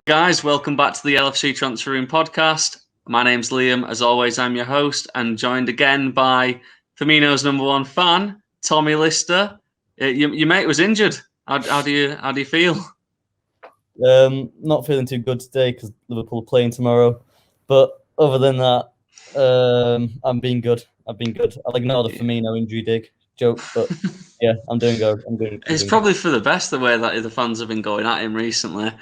guys, welcome back to the LFC Transfer Room Podcast. My name's Liam. As always, I'm your host and joined again by Fimino's number one fan, Tommy Lister. Your mate was injured. How do you feel? Not feeling too good today because Liverpool are playing tomorrow. But other than that, I'm being good. I've been good. I'll ignore the Fimino injury dig joke, but yeah, I'm doing good. It's probably for the best the way that the fans have been going at him recently.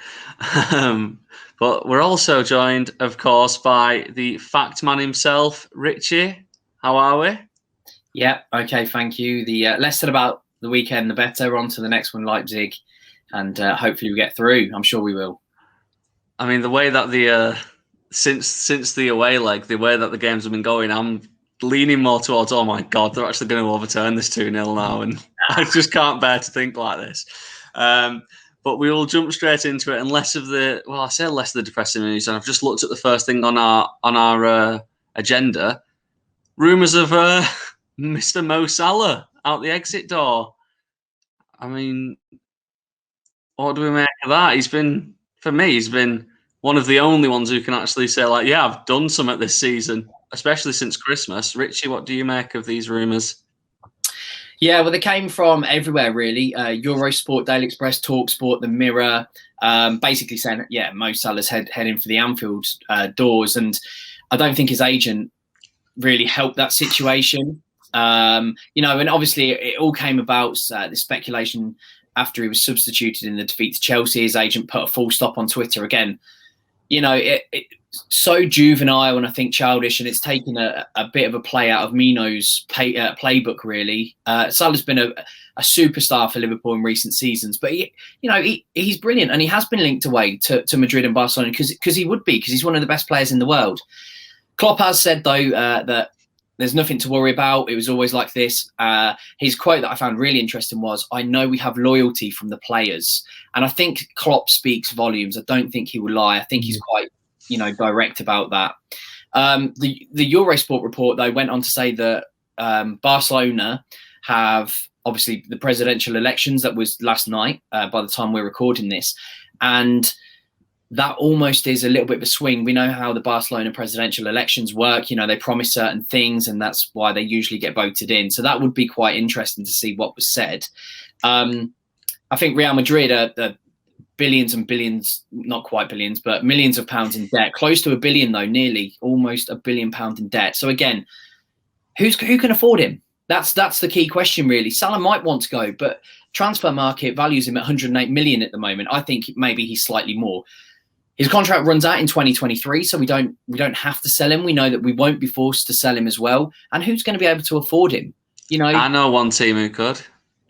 But we're also joined, of course, by the fact man himself, Richie. How are we? Yeah, okay, thank you. The less said about the weekend, the better. On to the next one, Leipzig, and hopefully we get through. I'm sure we will. I mean, the way that the since the away leg, the way that the games have been going, I'm leaning more towards, oh my God, they're actually going to overturn this 2-0 now, and I just can't bear to think like this. But we will jump straight into it, and less of the depressing news. And I've just looked at the first thing on our agenda. Rumours of Mr. Mo Salah out the exit door. I mean, what do we make of that? He's been one of the only ones who can actually say, like, yeah, I've done something this season, especially since Christmas. Richie, what do you make of these rumours? Yeah, well, they came from everywhere, really. Eurosport, Daily Express, TalkSport, The Mirror, basically saying, yeah, Mo Salah's heading for the Anfield doors. And I don't think his agent really helped that situation. And obviously it all came about, the speculation after he was substituted in the defeat to Chelsea. His agent put a full stop on Twitter again. It's so juvenile and I think childish, and it's taken a bit of a play out of Mino's playbook, really. Salah's been a superstar for Liverpool in recent seasons, but he's brilliant, and he has been linked away to Madrid and Barcelona because he's one of the best players in the world. Klopp has said, though, that there's nothing to worry about. It was always like this. His quote that I found really interesting was, "I know we have loyalty from the players." And I think Klopp speaks volumes. I don't think he will lie. I think he's quite, direct about that. The Eurosport report, though, went on to say that Barcelona have, obviously, the presidential elections. That was last night by the time we're recording this. And that almost is a little bit of a swing. We know how the Barcelona presidential elections work. They promise certain things, and that's why they usually get voted in. So that would be quite interesting to see what was said. I think Real Madrid are billions and billions, not quite billions, but millions of pounds in debt. Close to $1 billion, though, nearly almost £1 billion in debt. So again, who can afford him? That's the key question, really. Salah might want to go, but transfer market values him at 108 million at the moment. I think maybe he's slightly more. His contract runs out in 2023, so we don't have to sell him. We know that we won't be forced to sell him as well. And who's going to be able to afford him? I know one team who could,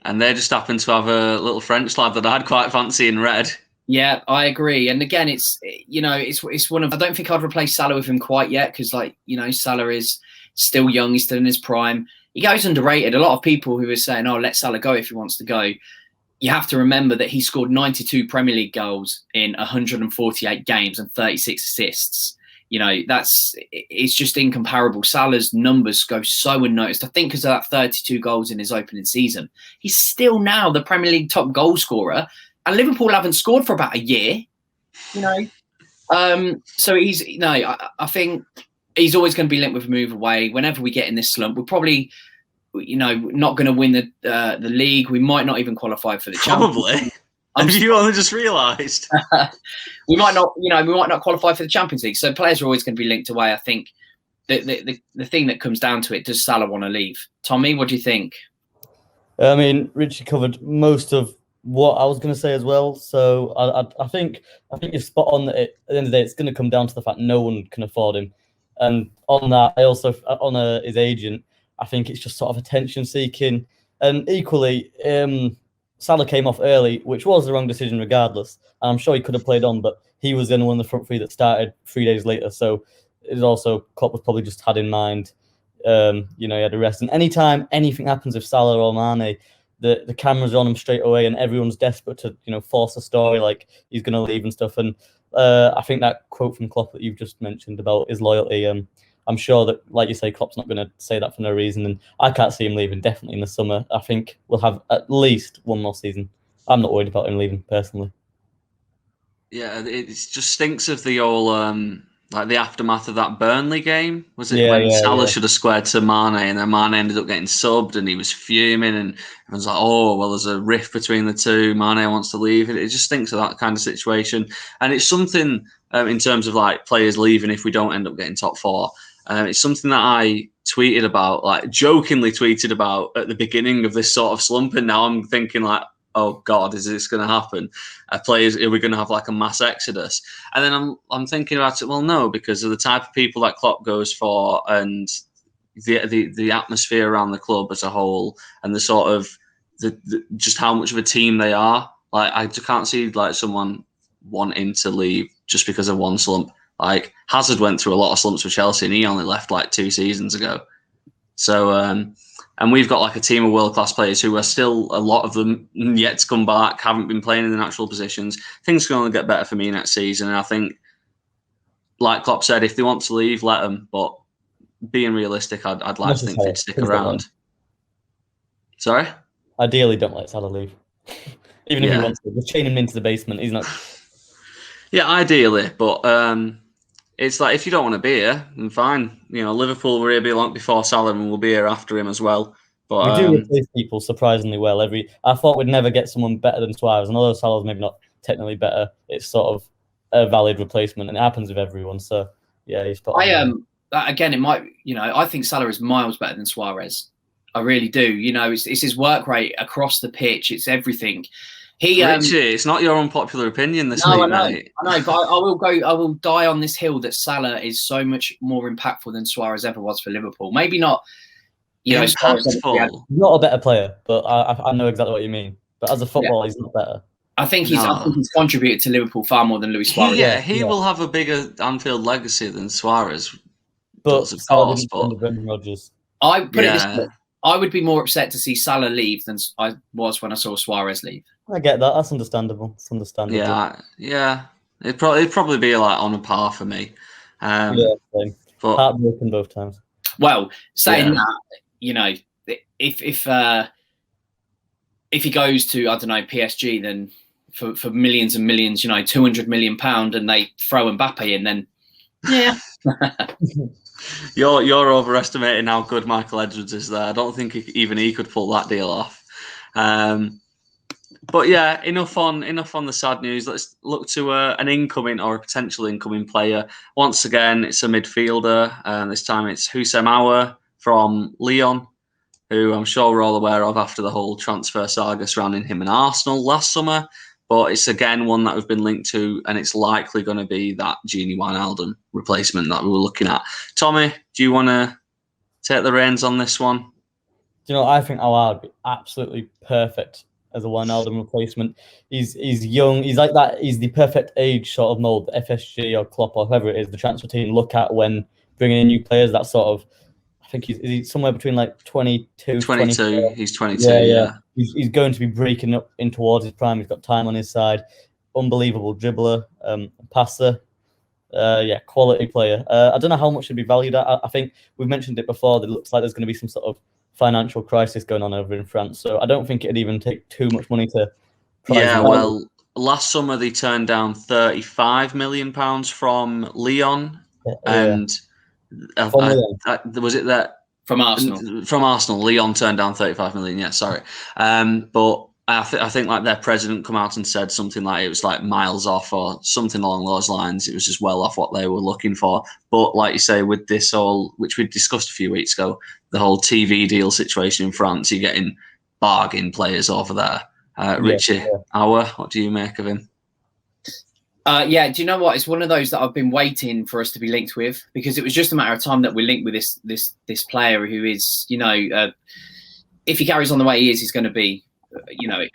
and they just happen to have a little French lad that I'd quite fancy in red. Yeah, I agree. And again, it's one of, I don't think I'd replace Salah with him quite yet because, Salah is still young. He's still in his prime. He goes underrated. A lot of people who are saying, "Oh, let Salah go if he wants to go." You have to remember that he scored 92 Premier League goals in 148 games and 36 assists. It's just incomparable. Salah's numbers go so unnoticed. I think because of that 32 goals in his opening season, he's still now the Premier League top goal scorer, and Liverpool haven't scored for about a year. So I think he's always going to be linked with a move away. Whenever we get in this slump, we're probably, not going to win the league. We might not even qualify for the Champions League. Have you only just realised? we might not qualify for the Champions League. So players are always going to be linked away. I think the thing that comes down to it, does Salah want to leave? Tommy, what do you think? I mean, Richie covered most of what I was going to say as well. So I think you're spot on that. At the end of the day, it's going to come down to the fact no one can afford him. And on that, I also on his agent. I think it's just sort of attention seeking. And equally, Salah came off early, which was the wrong decision regardless. And I'm sure he could have played on, but he was the only one in the front three that started 3 days later. So it was also, Klopp was probably just had in mind, he had a rest. And anytime anything happens with Salah or Mane, the cameras are on him straight away and everyone's desperate to, force a story like he's going to leave and stuff. And I think that quote from Klopp that you've just mentioned about his loyalty, I'm sure that, like you say, Klopp's not going to say that for no reason. And I can't see him leaving, definitely in the summer. I think we'll have at least one more season. I'm not worried about him leaving, personally. Yeah, it just stinks of the whole like the aftermath of that Burnley game. Was it Yeah, when yeah, Salah yeah. should have squared to Mane, and then Mane ended up getting subbed, and he was fuming, and everyone's like, "Oh, well, there's a rift between the two. Mane wants to leave." It just stinks of that kind of situation, and it's something in terms of like players leaving if we don't end up getting top four. It's something that I tweeted about, like jokingly tweeted about at the beginning of this sort of slump, and now I'm thinking like, oh God, is this going to happen? Players, are we going to have like a mass exodus? And then I'm thinking about it. Well, no, because of the type of people that Klopp goes for, and the atmosphere around the club as a whole, and the sort of just how much of a team they are. Like I can't see like someone wanting to leave just because of one slump. Like Hazard went through a lot of slumps for Chelsea, and he only left like 2 seasons ago. So, and we've got like a team of world-class players who are still, a lot of them yet to come back, haven't been playing in the natural positions. Things can only get better for me next season. And I think, like Klopp said, if they want to leave, let them. But being realistic, I'd like to think they'd stick around. Sorry? Ideally, don't let Salah leave. Even if he wants to. Just chain him into the basement. He's not... Yeah, ideally. But it's like, if you don't want to be here, then fine. You know, Liverpool were here long before Salah, and we'll be here after him as well. But we do replace people surprisingly well. I thought we'd never get someone better than Suarez, and although Salah's maybe not technically better, it's sort of a valid replacement, and it happens with everyone. So yeah, he's put on. Again, it might, I think Salah is miles better than Suarez. I really do. It's his work rate across the pitch. It's everything. Richie, it's not your unpopular opinion this week, mate. I know, but I will die on this hill that Salah is so much more impactful than Suarez ever was for Liverpool. Maybe not, impactful. He's not a better player, but I know exactly what you mean. But as a footballer, he's not better. I think he's contributed to Liverpool far more than Luis Suarez. He will have a bigger Anfield legacy than Suarez does, of course. But Rodgers. I put it this way. I would be more upset to see Salah leave than I was when I saw Suarez leave. I get that. That's understandable. It's understandable. Yeah. It'd probably be like on a par for me. Same. But heartbroken both times. Well, saying that, if he goes to, I don't know, PSG, then for millions and millions, £200 million, and they throw Mbappe in, then yeah. You're overestimating how good Michael Edwards is there. I don't think even he could pull that deal off. But yeah, enough on the sad news. Let's look to an incoming or a potential incoming player. Once again, it's a midfielder. This time it's Houssem Aouar from Lyon, who I'm sure we're all aware of after the whole transfer saga surrounding him and Arsenal last summer. But it's again one that we've been linked to, and it's likely going to be that Gini Wijnaldum replacement that we were looking at. Tommy, do you want to take the reins on this one? I think Aouar would be absolutely perfect as a Wijnaldum replacement. He's young. He's like that. He's the perfect age sort of mold that FSG or Klopp or whoever it is, the transfer team look at when bringing in new players. That sort of, I think he's somewhere between like 22. 22. He's 22. Yeah. He's going to be breaking up in towards his prime. He's got time on his side. Unbelievable dribbler, passer. Quality player. I don't know how much should be valued at. I think we've mentioned it before. That it looks like there's going to be some sort of financial crisis going on over in France. So I don't think it'd even take too much money to price him out. Well, last summer they turned down £35 million from Lyon, and was it that from Arsenal? From Arsenal, Lyon turned down 35 million. Yeah, sorry, but I think like their president come out and said something like it was like miles off or something along those lines. It was just well off what they were looking for. But like you say, with this whole, which we discussed a few weeks ago, the whole TV deal situation in France, you're getting bargain players over there. Richie, Aouar, what do you make of him? Do you know what? It's one of those that I've been waiting for us to be linked with, because it was just a matter of time that we're linked with this player who is, if he carries on the way he is, he's going to be,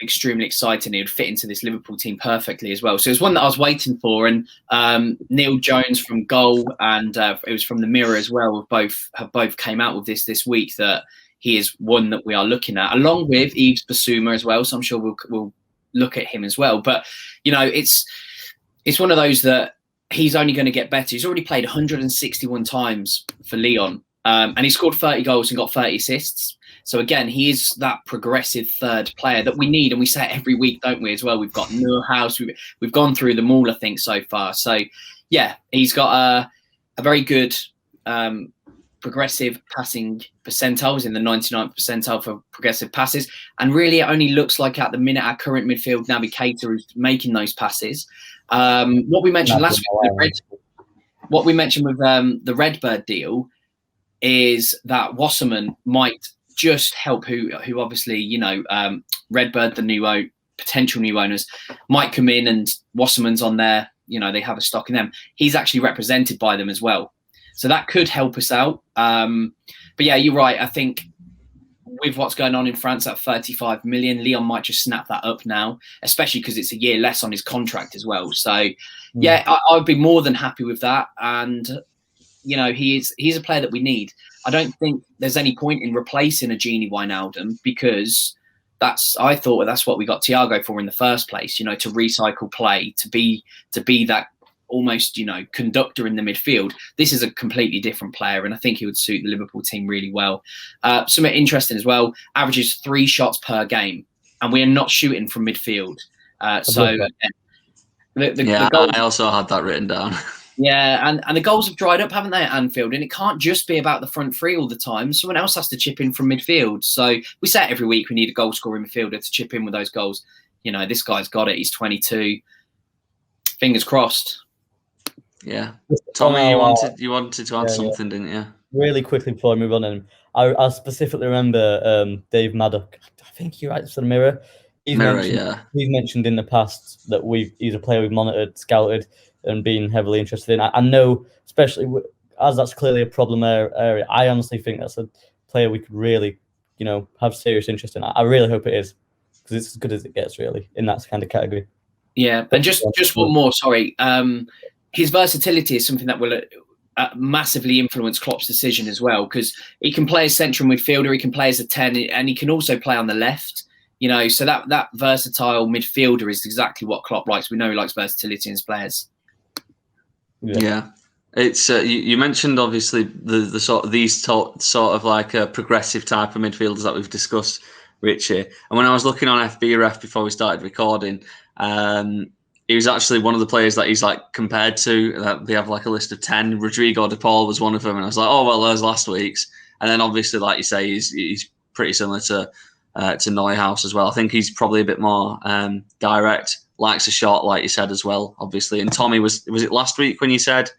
extremely exciting. He would fit into this Liverpool team perfectly as well. So it's one that I was waiting for. And Neil Jones from Goal and it was from the Mirror as well. Have both came out with this week that he is one that we are looking at, along with Yves Bissouma as well. So I'm sure we'll look at him as well. But it's one of those that he's only going to get better. He's already played 161 times for Lyon, and he scored 30 goals and got 30 assists. So again, he is that progressive third player that we need, and we say it every week, don't we? As well, we've got Newhouse, we've gone through them all, I think, so far. So yeah, he's got a very good progressive passing percentiles in the 99th percentile for progressive passes, and really it only looks like at the minute our current midfield navigator is making those passes. What we mentioned last week, what we mentioned with the Redbird deal, is that Wasserman might just help who obviously, Redbird, the potential new owners, might come in, and Wasserman's on there, they have a stock in them. He's actually represented by them as well. So that could help us out. But yeah, you're right. I think with what's going on in France at 35 million, Leon might just snap that up now, especially because it's a year less on his contract as well. So yeah, I would be more than happy with that. And, he's a player that we need. I don't think there's any point in replacing a Gini Wijnaldum, because I thought that's what we got Thiago for in the first place, to recycle play, to be that almost, conductor in the midfield. This is a completely different player, and I think he would suit the Liverpool team really well. Something interesting as well, averages 3 shots per game, and we are not shooting from midfield. I also had that written down. Yeah, and the goals have dried up, haven't they, at Anfield? And it can't just be about the front three all the time. Someone else has to chip in from midfield. So we say it every week, we need a goal-scoring midfielder to chip in with those goals. This guy's got it. He's 22. Fingers crossed. Yeah. Tommy, you wanted to add something, didn't you? Really quickly before I move on, and I specifically remember Dave Maddock. I think he writes for the Mirror. He's mentioned in the past that he's a player we've monitored, scouted, and been heavily interested in. I know, especially as that's clearly a problem area, I honestly think that's a player we could really, have serious interest in. I really hope it is, because it's as good as it gets, really, in that kind of category. Yeah, and just one more, sorry. His versatility is something that will massively influence Klopp's decision as well, because he can play as central midfielder, he can play as a 10, and he can also play on the left. So that versatile midfielder is exactly what Klopp likes. We know he likes versatility in his players. Yeah. It's you mentioned obviously the sort of these sort of like a progressive type of midfielders that we've discussed, Richie. And when I was looking on FB Ref before we started recording, he was actually one of the players that he's like compared to. They have like a list of 10. Rodrigo de Paul was one of them, and I was like, oh well, there's last week's. And then obviously, like you say, he's pretty similar to Neuhaus as well. I think he's probably a bit more direct, likes a shot, like you said as well, obviously. And Tommy, was it last week when you said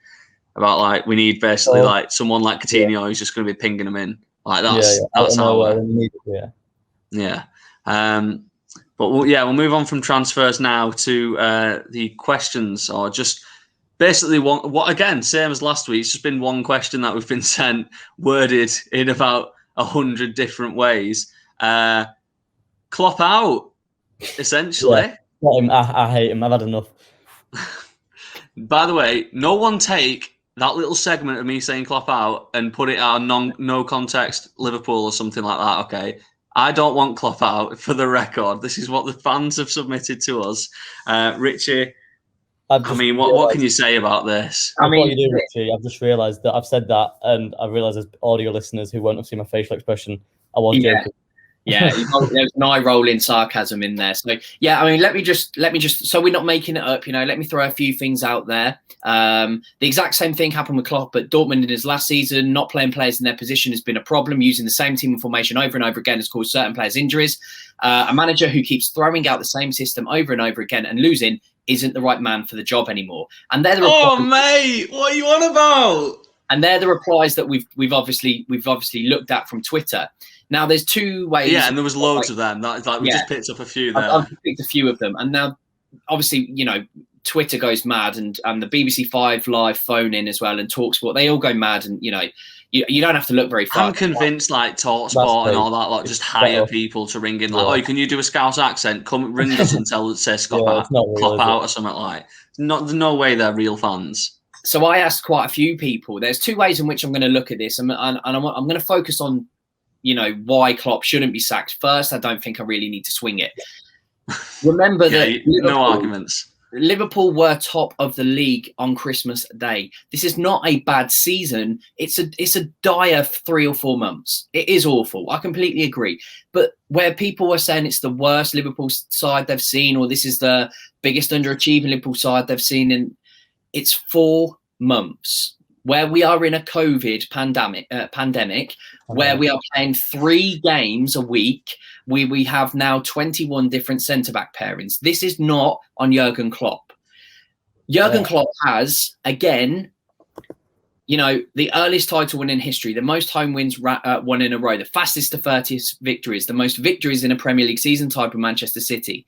about like we need basically like someone like Coutinho who's just going to be pinging them in, like that's how. Yeah. But we'll move on from transfers now to the questions, or just basically what again, same as last week. It's just been one question that we've been sent, worded in about 100 different ways. Klopp out, essentially. Yeah. I hate him. I've had enough. By the way, no one take that little segment of me saying Klopp out and put it out no context Liverpool or something like that. Okay, I don't want Klopp out, for the record. This is what the fans have submitted to us. Richie, what can you say about this? What you do, Richie, I've just realised that I've said that, and I've realised there's audio listeners who won't have seen my facial expression. I was joking. Yeah, there's an eye-rolling sarcasm in there. So yeah, let me just so we're not making it up, let me throw a few things out there. The exact same thing happened with Klopp at Dortmund in his last season. Not playing players in their position has been a problem. Using the same team and formation over and over again has caused certain players injuries. A manager who keeps throwing out the same system over and over again and losing isn't the right man for the job anymore. And they're the mate, what are you on about? And they're the replies that we've obviously looked at from Twitter. Now, there's two ways. Yeah, and there was loads of them. We just picked up a few there. I've picked a few of them. And now, obviously, Twitter goes mad, and the BBC 5 Live phone in as well, and TalkSport, they all go mad. And, you don't have to look very far. I'm convinced, like, TalkSport and all that, just hire people to ring in. Like, can you do a Scouse accent? Come ring us and say Klopp out or something like that. There's no way they're real fans. So I asked quite a few people. There's two ways in which I'm going to look at this. And I'm going to focus on why Klopp shouldn't be sacked. First, I don't think I really need to swing it. Remember that no arguments. Liverpool were top of the league on Christmas Day. This is not a bad season. It's a dire 3 or 4 months. It is awful. I completely agree. But where people were saying it's the worst Liverpool side they've seen, or this is the biggest underachieving Liverpool side they've seen, and it's 4 months where we are in a COVID pandemic, where we are playing 3 games a week. We have now 21 different centre-back pairings. This is not on Jurgen Klopp. Jurgen Klopp has, again, the earliest title win in history, the most home wins won in a row, the fastest to 30 victories, the most victories in a Premier League season type of Manchester City.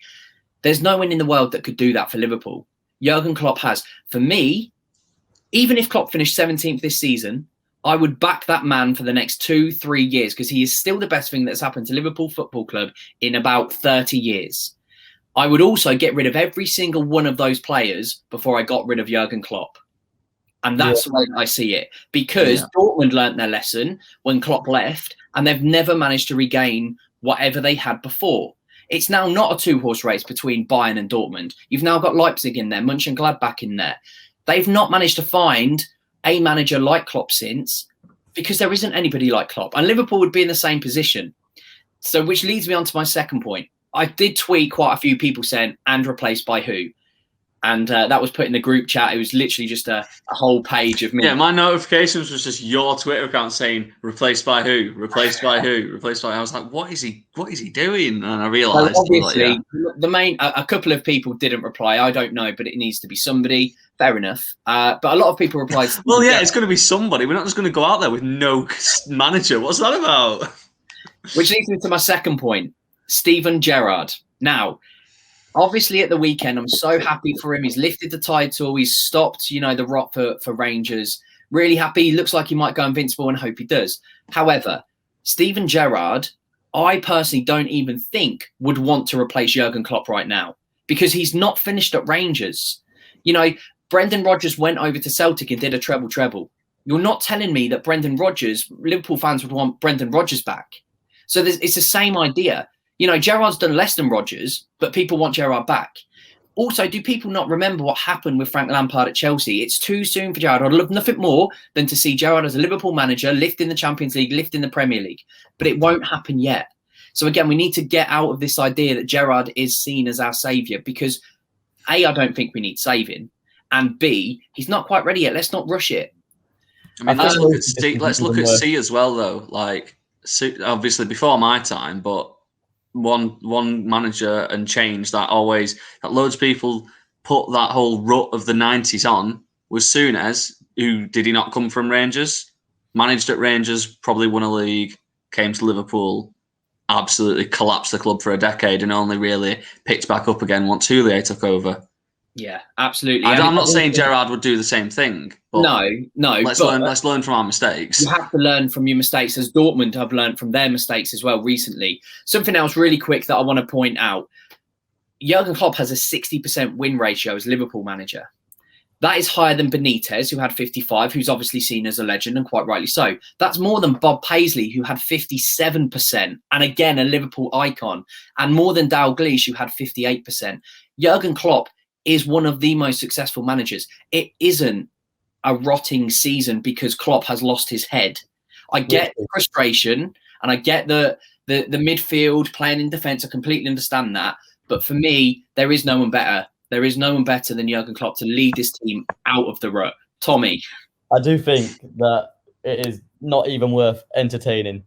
There's no one in the world that could do that for Liverpool. Jurgen Klopp has. For me, even if Klopp finished 17th this season, I would back that man for the next 2-3 years because he is still the best thing that's happened to Liverpool Football Club in about 30 years. I would also get rid of every single one of those players before I got rid of Jurgen Klopp. And that's the way I see it. Because Dortmund learnt their lesson when Klopp left, and they've never managed to regain whatever they had before. It's now not a 2-horse race between Bayern and Dortmund. You've now got Leipzig in there, Mönchengladbach in there. They've not managed to find a manager like Klopp since, because there isn't anybody like Klopp. And Liverpool would be in the same position. So which leads me on to my second point. I did tweet quite a few people saying, and replaced by who? And that was put in the group chat. It was literally just a whole page of me. Yeah, my notifications was just your Twitter account saying replaced by who, replaced by who, replaced by. I was like, what is he doing? And I realised, obviously, a couple of people didn't reply. I don't know, but it needs to be somebody. Fair enough. But a lot of people replied. Well, yeah, it's going to be somebody. We're not just going to go out there with no manager. What's that about? Which leads me to my second point, Steven Gerrard. Now, obviously, at the weekend, I'm so happy for him. He's lifted the title. He's stopped, the rot for Rangers. Really happy. He looks like he might go invincible and hope he does. However, Steven Gerrard, I personally don't even think would want to replace Jurgen Klopp right now because he's not finished at Rangers. Brendan Rodgers went over to Celtic and did a treble. You're not telling me that Brendan Rodgers, Liverpool fans would want Brendan Rodgers back. So it's the same idea. Gerrard's done less than Rodgers, but people want Gerrard back. Also, do people not remember what happened with Frank Lampard at Chelsea? It's too soon for Gerrard. I'd love nothing more than to see Gerrard as a Liverpool manager, lifting the Champions League, lifting the Premier League. But it won't happen yet. So again, we need to get out of this idea that Gerrard is seen as our saviour because A, I don't think we need saving. And B, he's not quite ready yet. Let's not rush it. I mean, let's look at C as well, though. Like, obviously before my time, but one manager and change that loads of people put that whole rut of the 90s on was Souness, who did he not come from Rangers? Managed at Rangers, probably won a league, came to Liverpool, absolutely collapsed the club for a decade and only really picked back up again once Houllier took over. Yeah, absolutely. I'm not saying Gerrard would do the same thing. But no. Let's learn from our mistakes. You have to learn from your mistakes, as Dortmund have learned from their mistakes as well recently. Something else really quick that I want to point out. Jurgen Klopp has a 60% win ratio as Liverpool manager. That is higher than Benitez, who had 55, who's obviously seen as a legend, and quite rightly so. That's more than Bob Paisley, who had 57%, and again, a Liverpool icon. And more than Dalglish, who had 58%. Jurgen Klopp is one of the most successful managers. It isn't a rotting season because Klopp has lost his head. I get the frustration and I get the midfield playing in defence. I completely understand that. But for me, there is no one better. There is no one better than Jurgen Klopp to lead this team out of the rut. Tommy. I do think that it is not even worth entertaining,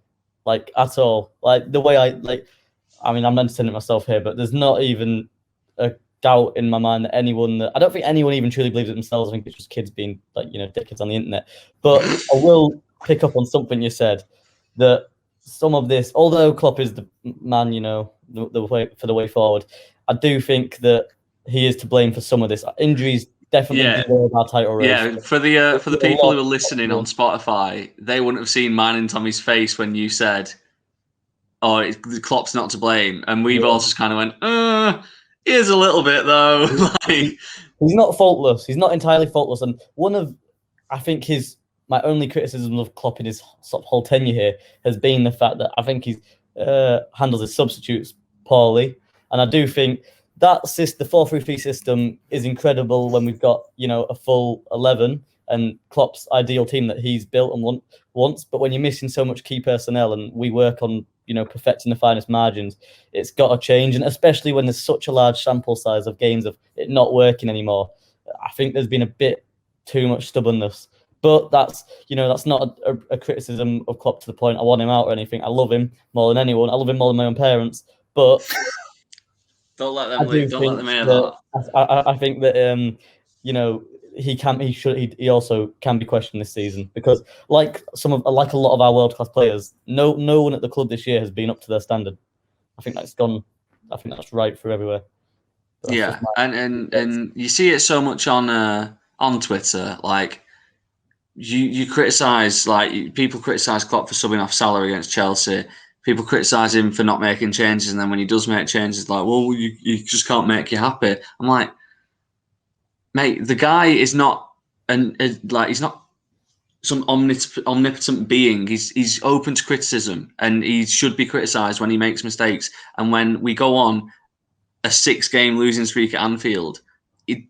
at all. The way I'm entertaining myself here, but there's not even a doubt in my mind that I don't think anyone even truly believes it themselves. I think it's just kids being dickheads on the internet. But I will pick up on something you said, that some of this, although Klopp is the man, the way for the way forward, I do think that he is to blame for some of this. Injuries definitely deserve our title race. Yeah, for the people who are listening on Spotify, they wouldn't have seen mine and Tommy's face when you said, "Oh, Klopp's not to blame," and we've all just kind of went, he is a little bit, though. He's not faultless. He's not entirely faultless. And I think my only criticism of Klopp in his sort of whole tenure here has been the fact that I think he handles his substitutes poorly. And I do think that the 4-3-3 system is incredible when we've got, a full 11 and Klopp's ideal team that he's built and wants. But when you're missing so much key personnel and we work on, perfecting the finest margins, it's got to change. And especially when there's such a large sample size of games of it not working anymore, I think there's been a bit too much stubbornness. But that's not a criticism of Klopp to the point I want him out or anything. I love him more than anyone. I love him more than my own parents. But don't let them leave. Don't let them hear that. I think that he also can be questioned this season because like a lot of our world class players, no one at the club this year has been up to their standard. I think that's right through everywhere. Yeah, and you see it so much on Twitter, like. You criticise, people criticise Klopp for subbing off Salah against Chelsea. People criticise him for not making changes, and then when he does make changes, you just can't make you happy. I'm like, mate, the guy is not he's not some omnipotent being. He's open to criticism, and he should be criticised when he makes mistakes. And when we go on a 6-game losing streak at Anfield,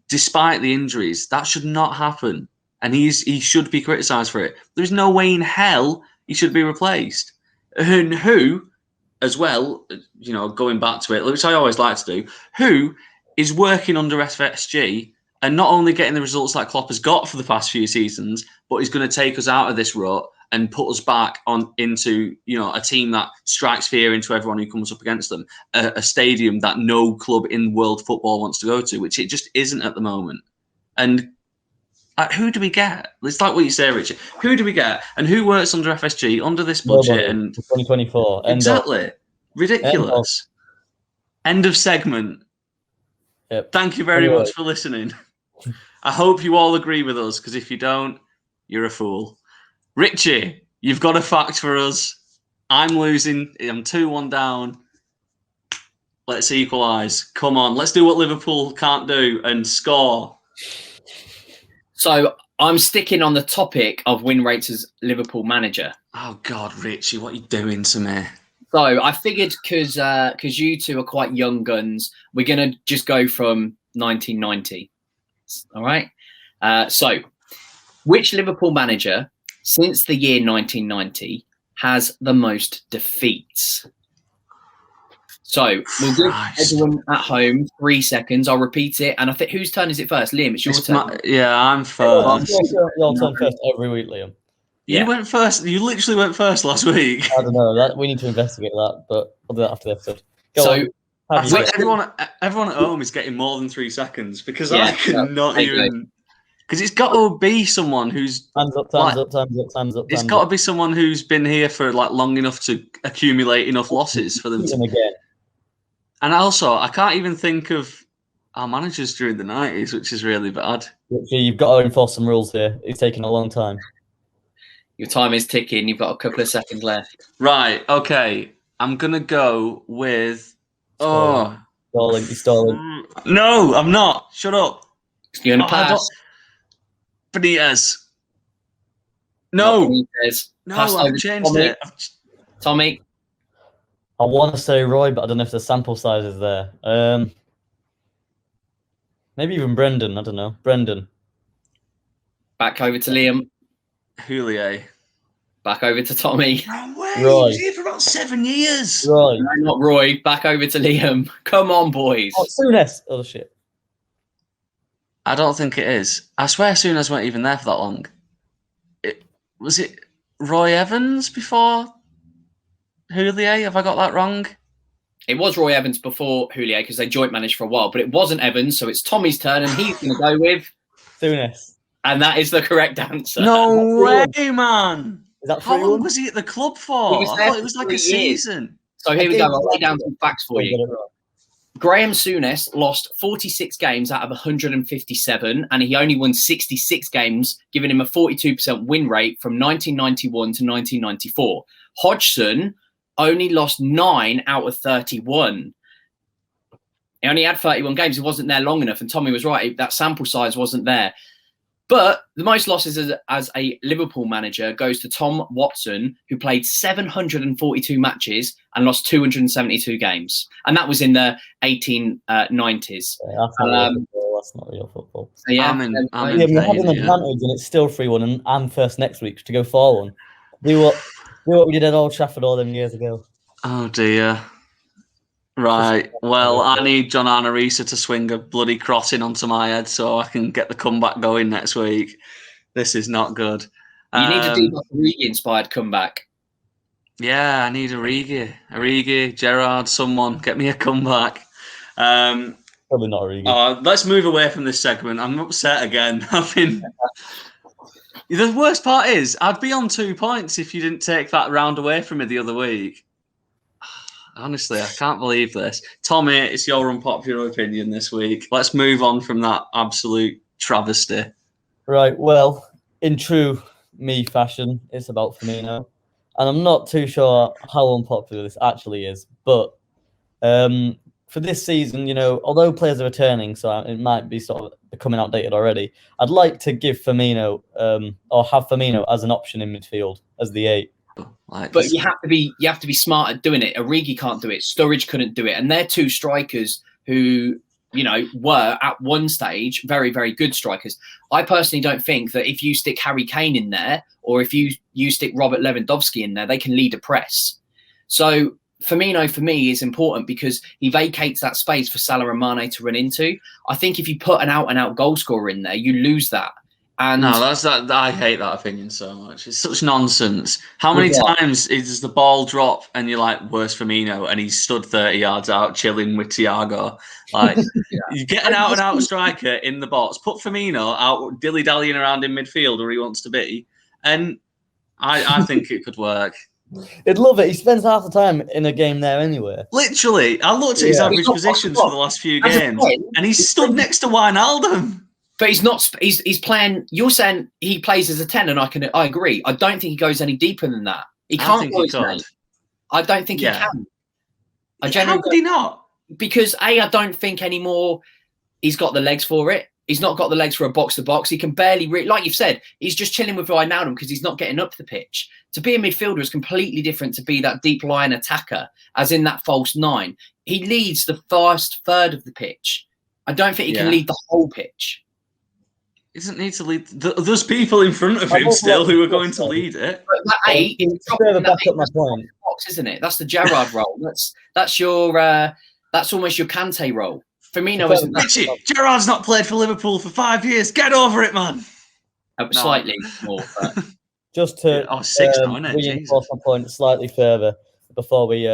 despite the injuries, that should not happen. And he should be criticised for it. There's no way in hell he should be replaced. And who, as well, going back to it, which I always like to do, who is working under FSG and not only getting the results that Klopp has got for the past few seasons, but is going to take us out of this rut and put us back into a team that strikes fear into everyone who comes up against them, a stadium that no club in world football wants to go to, which it just isn't at the moment. And who do we get? It's like what you say, Richard. Who do we get? And who works under FSG, under this budget? And 2024. Exactly. Ridiculous. End of segment. Yep. Thank you very much for listening. I hope you all agree with us, because if you don't, you're a fool. Richie, you've got a fact for us. I'm losing. I'm 2-1 down. Let's equalise. Come on. Let's do what Liverpool can't do and score. So I'm sticking on the topic of win rates as Liverpool manager. Oh God, Richie, what are you doing to me? So I figured because you two are quite young guns, we're gonna just go from 1990. All right. So, which Liverpool manager since the year 1990 has the most defeats? So we'll give everyone at home 3 seconds. I'll repeat it. And I think whose turn is it first? Liam, it's your turn. I'm first. Your turn first every week, Liam. You went first. You literally went first last week. I don't know. We need to investigate that, but I'll do that after the episode. Everyone at home is getting more than 3 seconds because I cannot even. Because it's got to be someone who's time's up. It's got to be someone who's been here for long enough to accumulate enough losses for them to. Again. And also, I can't even think of our managers during the 90s, which is really bad. You've got to enforce some rules here. It's taking a long time. Your time is ticking. You've got a couple of seconds left. Right. Okay. I'm going to go with... Stalling. You're stalling. No, I'm not. Shut up. You're going to pass. Benitez. No. Benitez. No, I've changed it. Tommy. I want to say Roy, but I don't know if the sample size is there. Maybe even Brendan. I don't know. Brendan. Back over to Liam. Houllier. Back over to Tommy. No way. Roy. He was here for about 7 years. Roy. No, not Roy. Back over to Liam. Come on, boys. Oh, Souness. Oh, shit. I don't think it is. I swear Souness weren't even there for that long. Was it Roy Evans before Houllier? Have I got that wrong? It was Roy Evans before Houllier because they joint managed for a while, but it wasn't Evans, so it's Tommy's turn, and he's going to go with Souness. And that is the correct answer. No way, man! Is that How long was he at the club for? I thought it was like a season. So here we go. I'll lay down some facts for you. Graham Souness lost 46 games out of 157, and he only won 66 games, giving him a 42% win rate from 1991 to 1994. Hodgson only lost 9 out of 31. He only had 31 games. He wasn't there long enough, and Tommy was right. That sample size wasn't there. But the most losses as a Liverpool manager goes to Tom Watson, who played 742 matches and lost 272 games. And that was in the 1890s. Yeah, that's not real football. So yeah, I'm in We had an pain, advantage, and it's still 3-1, and first next week to go 4-1. Do what we did at Old Trafford all them years ago. Oh dear. Right. Well, I need John Arnorisa to swing a bloody crossing onto my head so I can get the comeback going next week. This is not good. You need to do like a Origi-inspired comeback. Yeah, I need Origi, Gerrard, someone. Get me a comeback. Probably not Origi. Let's move away from this segment. I'm upset again. The worst part is, I'd be on 2 points if you didn't take that round away from me the other week. Honestly, I can't believe this. Tommy, it's your unpopular opinion this week. Let's move on from that absolute travesty. Right, well, in true me fashion, it's about Fimino. And I'm not too sure how unpopular this actually is. But for this season, although players are returning, so it might be sort of becoming outdated already, I'd like to give Fimino, or have Fimino as an option in midfield, as the 8. But you have to be smart at doing it. Origi can't do it. Sturridge couldn't do it, and they're two strikers who were at one stage very, very good strikers. I personally don't think that if you stick Harry Kane in there, or if you stick Robert Lewandowski in there, they can lead a press. So Firmino for me is important because he vacates that space for Salah and Mane to run into. I think if you put an out-and-out goal scorer in there, you lose that. And no, I hate that opinion so much. It's such nonsense. How many times does the ball drop and you're like, where's Firmino? And he's stood 30 yards out chilling with Thiago. Like, you get an out-and-out striker in the box, put Firmino out dilly-dallying around in midfield where he wants to be, and I think it could work. He'd love it. He spends half the time in a game there anyway. Literally, I looked at his average positions for the last few games, and he's stood next to Wijnaldum. But he's not. He's playing. You're saying he plays as a 10, and I agree. I don't think he goes any deeper than that. He can't go as 10. I don't think he can. How could he not? Because I don't think anymore he's got the legs for it. He's not got the legs for a box-to-box. He can barely, like you've said, he's just chilling with Wijnaldum because he's not getting up the pitch. To be a midfielder is completely different to be that deep line attacker, as in that false 9. He leads the first third of the pitch. I don't think he can lead the whole pitch. He doesn't need to lead. There's people in front of him still who are going to lead it. But that 8 is further back up my point. Box, isn't it? That's the Gerrard role. That's your that's almost your Kante role. Firmino isn't that. Richie, Gerrard's not played for Liverpool for 5 years. Get over it, man. Slightly more. But. Just to 6 now, isn't it? reinforce my point slightly further before we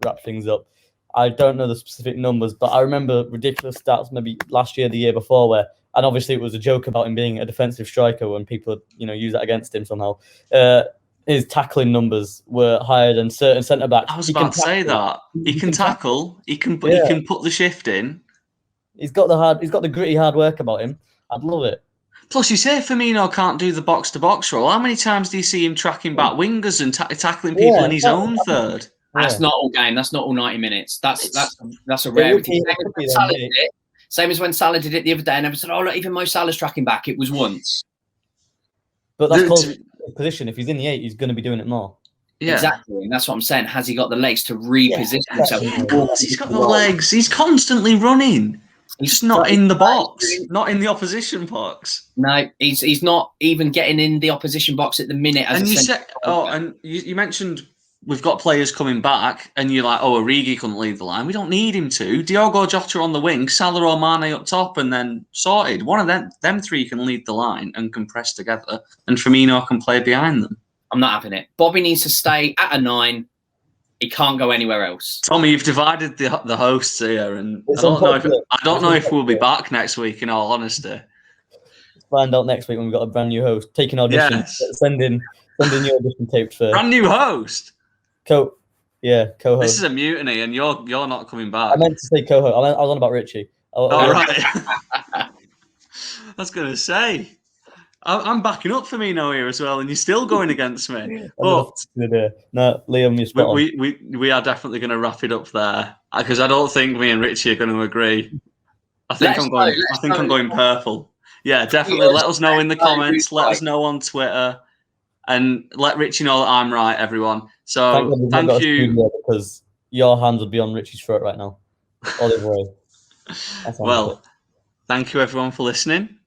wrap things up. I don't know the specific numbers, but I remember ridiculous stats maybe last year, the year before, where, and obviously it was a joke about him being a defensive striker when people, use that against him somehow. His tackling numbers were higher than certain centre backs. I was about to say that he can tackle. He can put the shift in. He's got the gritty hard work about him. I'd love it. Plus, you say Firmino can't do the box-to-box role. How many times do you see him tracking back wingers and tackling people in his own third? That's not all game. That's not all 90 minutes. That's a rarity. Same as when Salah did it the other day, and everyone said, "Oh, look, even Mo Salah's tracking back." It was once. But that's called position. If he's in the 8, he's going to be doing it more. Yeah. Exactly, and that's what I'm saying. Has he got the legs to reposition himself? Yeah, of course, he's got the legs. He's constantly running. He's just not in the box, not in the opposition box. No, he's not even getting in the opposition box at the minute. And you mentioned we've got players coming back, and you're like, oh, Origi couldn't lead the line. We don't need him to. Diogo Jota on the wing, Salah or Mane up top, and then sorted. One of them 3 can lead the line and compress together, and Firmino can play behind them. I'm not having it. Bobby needs to stay at a 9. He can't go anywhere else. Tommy, you've divided the hosts here, and I don't know if we'll be back next week. In all honesty, find out next week when we've got a brand new host. Take an audition. Yes. Send in your audition tapes first. Brand new host. Co-host. This is a mutiny, and you're not coming back. I meant to say co-host. I was on about Richie. Right. I was going to say. I'm backing up Firmino here as well, and you're still going against me. But no, Liam, you're spot on. We are definitely going to wrap it up there because I don't think me and Richie are going to agree. I think I'm going purple. Yeah, definitely. Let us know in the comments. Let us know on Twitter. And let Richie know that I'm right, everyone. So thank you. Because your hands would be on Richie's throat right now. All the way. Well, thank you everyone for listening.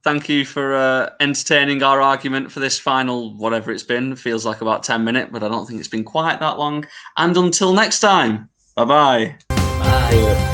Thank you for entertaining our argument for this final, whatever it's been. It feels like about 10 minutes, but I don't think it's been quite that long. And until next time, bye-bye. Bye.